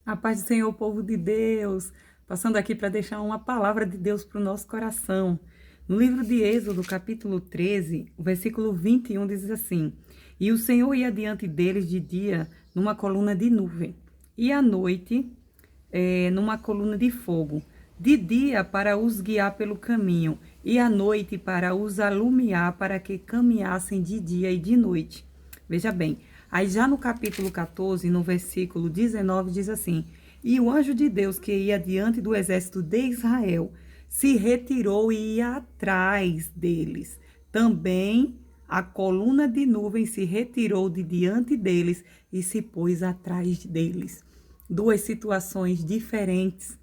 A paz do Senhor, povo de Deus, passando aqui para deixar uma palavra de Deus para o nosso coração. No livro de Êxodo, capítulo 13, o versículo 21 diz assim: E o Senhor ia diante deles de dia numa coluna de nuvem, e à noite numa coluna de fogo, de dia para os guiar pelo caminho, e à noite para os alumiar, para que caminhassem de dia e de noite. Veja bem, aí já no capítulo 14, no versículo 19, diz assim: E o anjo de Deus que ia diante do exército de Israel se retirou e ia atrás deles. Também a coluna de nuvem se retirou de diante deles e se pôs atrás deles. Duas situações diferentes,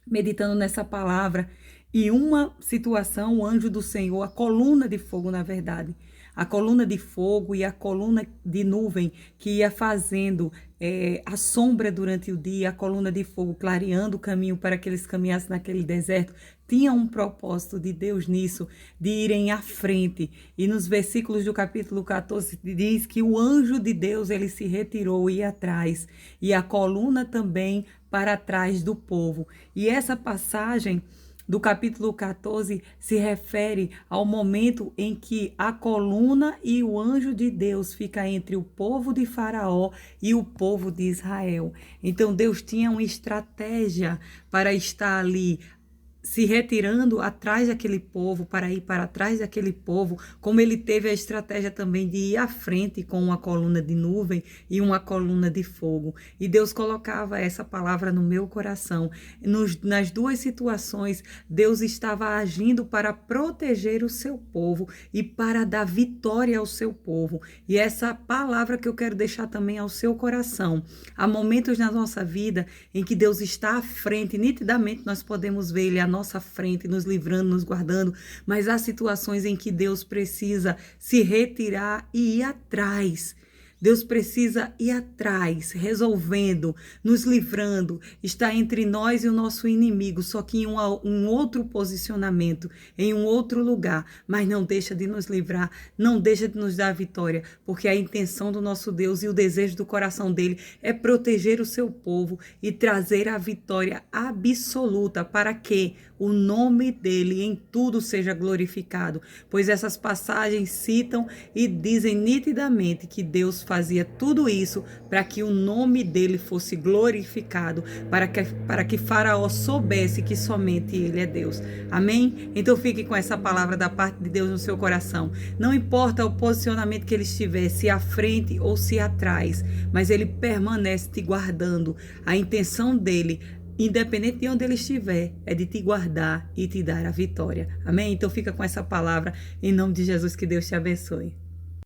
meditando nessa palavra. E uma situação, o anjo do Senhor, a coluna de fogo, na verdade, a coluna de fogo e a coluna de nuvem que ia fazendo a sombra durante o dia, a coluna de fogo clareando o caminho para que eles caminhassem naquele deserto, tinha um propósito de Deus nisso, de irem à frente. E nos versículos do capítulo 14 diz que o anjo de Deus, ele se retirou e ia atrás, e a coluna também para trás do povo. E essa passagem do capítulo 14 se refere ao momento em que a coluna e o anjo de Deus fica entre o povo de Faraó e o povo de Israel. Então Deus tinha uma estratégia para estar ali, se retirando atrás daquele povo, para ir para trás daquele povo, como ele teve a estratégia também de ir à frente com uma coluna de nuvem e uma coluna de fogo. E Deus colocava essa palavra no meu coração. Nas duas situações, Deus estava agindo para proteger o seu povo e para dar vitória ao seu povo. E essa palavra que eu quero deixar também ao seu coração. Há momentos na nossa vida em que Deus está à frente, nitidamente nós podemos ver Ele à nossa frente, nos livrando, nos guardando, mas há situações em que Deus precisa se retirar e ir atrás. Deus precisa ir atrás, resolvendo, nos livrando, está entre nós e o nosso inimigo, só que em um outro posicionamento, em um outro lugar, mas não deixa de nos livrar, não deixa de nos dar a vitória, porque a intenção do nosso Deus e o desejo do coração dele é proteger o seu povo e trazer a vitória absoluta para que o nome dele em tudo seja glorificado, pois essas passagens citam e dizem nitidamente que Deus fazia tudo isso para que o nome dele fosse glorificado, para que Faraó soubesse que somente ele é Deus. Amém? Então fique com essa palavra da parte de Deus no seu coração. Não importa o posicionamento que ele estiver, se à frente ou se atrás, mas ele permanece te guardando. A intenção dele, independente de onde ele estiver, é de te guardar e te dar a vitória. Amém? Então fica com essa palavra, em nome de Jesus, que Deus te abençoe.